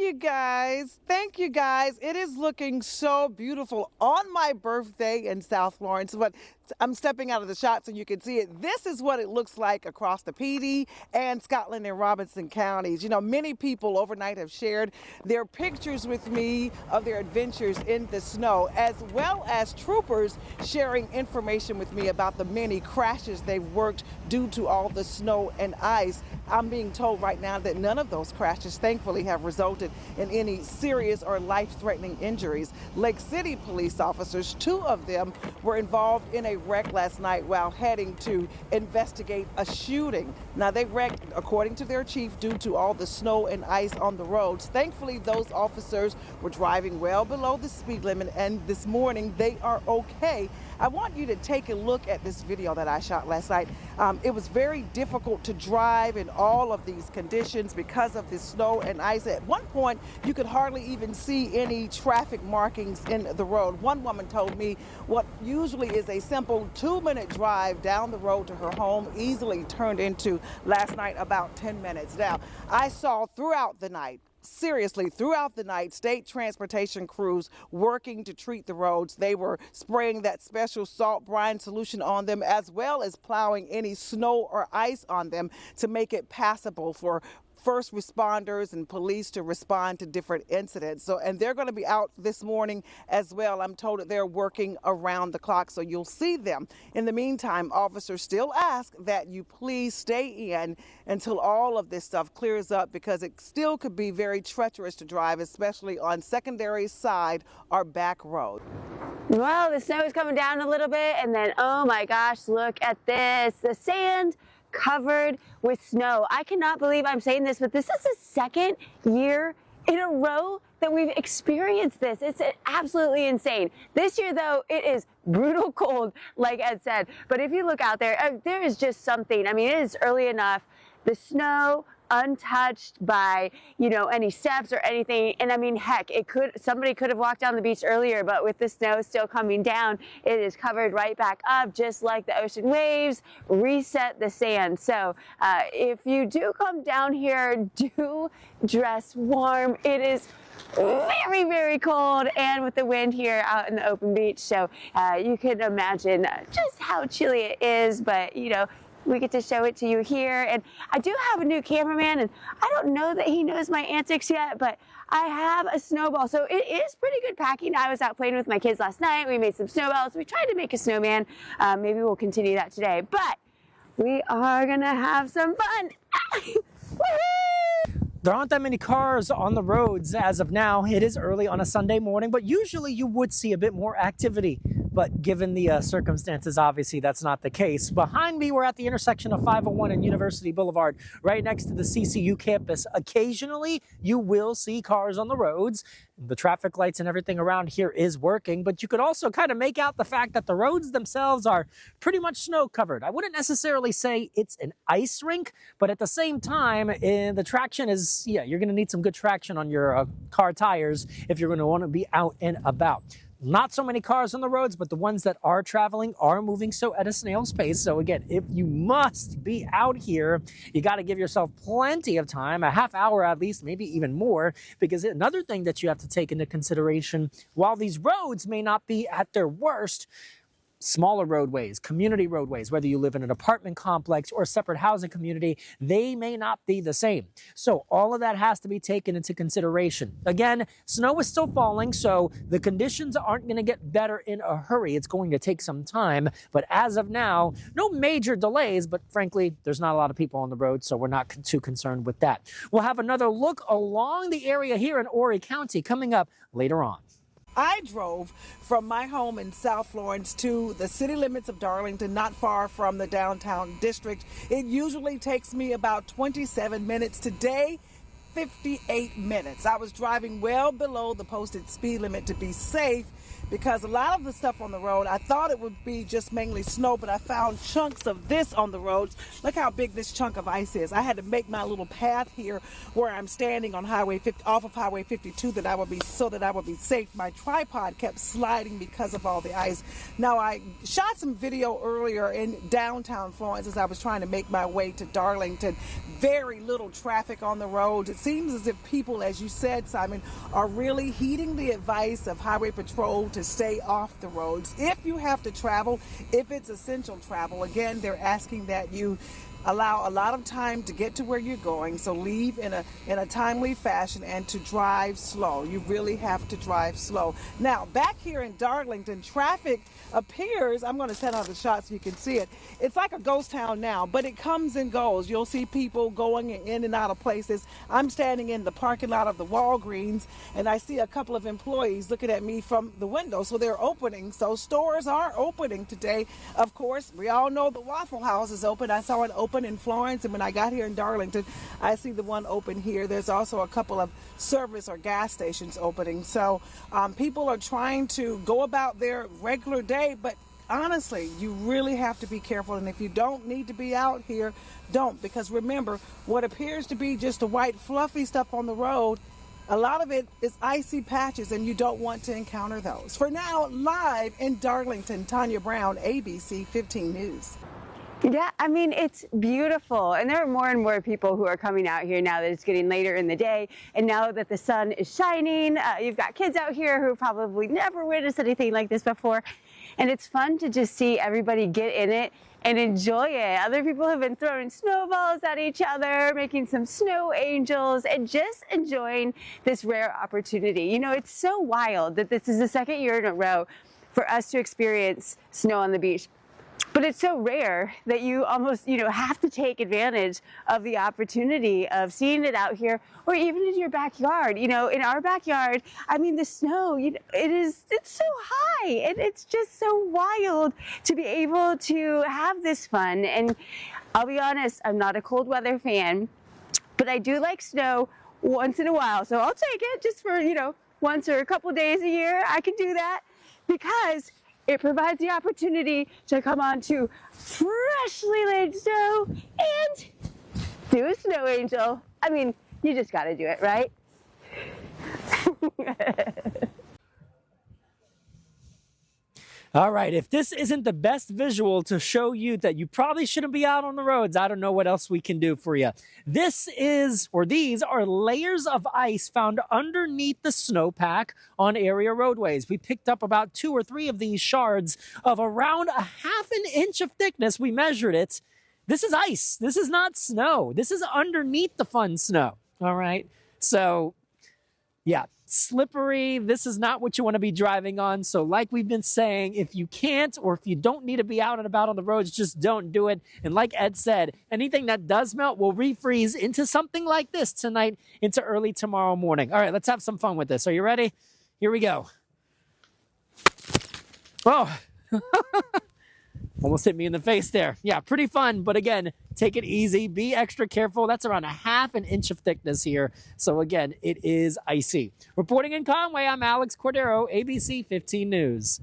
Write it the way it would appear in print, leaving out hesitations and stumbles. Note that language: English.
you guys. Thank you guys. It is looking so beautiful on my birthday in South Florence, but I'm stepping out of the shot so you can see it. This is what it looks like across the PD and Scotland and Robinson counties. You know, many people overnight have shared their pictures with me of their adventures in the snow, as well as troopers sharing information with me about the many crashes they've worked due to all the snow and ice. I'm being told right now that none of those crashes, thankfully, have resulted in any serious or life-threatening injuries. Lake City police officers, 2 of them, were involved in a wreck last night while heading to investigate a shooting. Now, they wrecked, according to their chief, due to all the snow and ice on the roads. Thankfully, those officers were driving well below the speed limit, and this morning they are okay. I want you to take a look at this video that I shot last night. It was very difficult to drive in all of these conditions because of the snow and ice. At one point, you could hardly even see any traffic markings in the road. One woman told me what usually is a simple 2-minute drive down the road to her home easily turned into, last night, about 10 minutes. Now, I saw throughout the night, seriously, throughout the night, state transportation crews working to treat the roads. They were spraying that special salt brine solution on them, as well as plowing any snow or ice on them to make it passable for first responders and police to respond to different incidents. So, and they're going to be out this morning as well. I'm told that they're working around the clock, so you'll see them. In the meantime, officers still ask that you please stay in until all of this stuff clears up, because it still could be very treacherous to drive, especially on secondary side or back road. Well, the snow is coming down a little bit, and then, oh my gosh, look at this. The sand covered with snow. I cannot believe I'm saying this, but this is the second year in a row that we've experienced this. It's absolutely insane. This year, though, it is brutal cold, like Ed said. But if you look out there, there is just something. I mean, it is early enough. The snow, untouched by, you know, any steps or anything. And I mean, heck, somebody could have walked down the beach earlier, but with the snow still coming down, it is covered right back up, just like the ocean waves reset the sand. So if you do come down here, do dress warm. It is very, very cold, and with the wind here out in the open beach. So you can imagine just how chilly it is, but you know, we get to show it to you here. And I do have a new cameraman, and I don't know that he knows my antics yet, but I have a snowball. So it is pretty good packing. I was out playing with my kids last night. We made some snowballs. We tried to make a snowman. Maybe we'll continue that today, but we are gonna have some fun. There aren't that many cars on the roads as of now. It is early on a Sunday morning, but usually you would see a bit more activity. But given the circumstances, obviously that's not the case. Behind me, we're at the intersection of 501 and University Boulevard, right next to the CCU campus. Occasionally, you will see cars on the roads. The traffic lights and everything around here is working, but you could also kind of make out the fact that the roads themselves are pretty much snow covered. I wouldn't necessarily say it's an ice rink, but at the same time, the traction is, yeah, you're going to need some good traction on your car tires if you're going to want to be out and about. Not so many cars on the roads, but the ones that are traveling are moving so at a snail's pace. So again, if you must be out here, you got to give yourself plenty of time, a half hour at least, maybe even more, because another thing that you have to take into consideration, while these roads may not be at their worst, smaller roadways, community roadways, whether you live in an apartment complex or a separate housing community, they may not be the same. So all of that has to be taken into consideration. Again, snow is still falling, so the conditions aren't going to get better in a hurry. It's going to take some time. But as of now, no major delays, but frankly, there's not a lot of people on the road, so we're not too concerned with that. We'll have another look along the area here in Horry County coming up later on. I drove from my home in South Florence to the city limits of Darlington, not far from the downtown district. It usually takes me about 27 minutes. Today, 58 minutes. I was driving well below the posted speed limit to be safe, because a lot of the stuff on the road, I thought it would be just mainly snow, but I found chunks of this on the roads. Look how big this chunk of ice is. I had to make my little path here where I'm standing on Highway 50, off of Highway 52, so that I would be safe. My tripod kept sliding because of all the ice. Now, I shot some video earlier in downtown Florence as I was trying to make my way to Darlington. Very little traffic on the roads. It seems as if people, as you said, Simon, are really heeding the advice of Highway Patrol to stay off the roads. If you have to travel, if it's essential travel, again, they're asking that you allow a lot of time to get to where you're going, so leave in a timely fashion and to drive slow. You really have to drive slow. Now, back here in Darlington, traffic appears, I'm going to set out the shot so you can see it. It's like a ghost town now, but it comes and goes. You'll see people going in and out of places. I'm standing in the parking lot of the Walgreens, and I see a couple of employees looking at me from the window, so they're opening. So stores are opening today. Of course, we all know the Waffle House is open. I saw it open in Florence, and when I got here in Darlington, I see the one open here. There's also a couple of service or gas stations opening. So people are trying to go about their regular day, but honestly, you really have to be careful. And if you don't need to be out here, don't, because remember, what appears to be just the white fluffy stuff on the road, a lot of it is icy patches, and you don't want to encounter those. For now, live in Darlington, Tanya Brown, ABC 15 News. Yeah, I mean, it's beautiful. And there are more and more people who are coming out here now that it's getting later in the day. And now that the sun is shining, you've got kids out here who probably never witnessed anything like this before. And it's fun to just see everybody get in it and enjoy it. Other people have been throwing snowballs at each other, making some snow angels, and just enjoying this rare opportunity. You know, it's so wild that this is the second year in a row for us to experience snow on the beach. But it's so rare that you almost, have to take advantage of the opportunity of seeing it out here, or even in your backyard. In our backyard, I mean, the snow, it's so high, and it's just so wild to be able to have this fun. And I'll be honest, I'm not a cold weather fan, but I do like snow once in a while. So I'll take it just for, once or a couple days a year. I can do that because it provides the opportunity to come onto freshly laid snow and do a snow angel. I mean, you just got to do it, right? All right, if this isn't the best visual to show you that you probably shouldn't be out on the roads, I don't know what else we can do for you. These are layers of ice found underneath the snowpack on area roadways. We picked up about 2 or 3 of these shards of around a ½ inch of thickness. We measured it. This is ice. This is not snow. This is underneath the fun snow. All right, so yeah, slippery. This is not what you want to be driving on. So like we've been saying, if you can't, or if you don't need to be out and about on the roads, just don't do it. And like Ed said, anything that does melt will refreeze into something like this tonight into early tomorrow morning. All right, let's have some fun with this. Are you ready? Here we go. Oh, almost hit me in the face there. Yeah, pretty fun. But again, take it easy. Be extra careful. That's around a ½ inch of thickness here. So again, it is icy. Reporting in Conway, I'm Alex Cordero, ABC 15 News.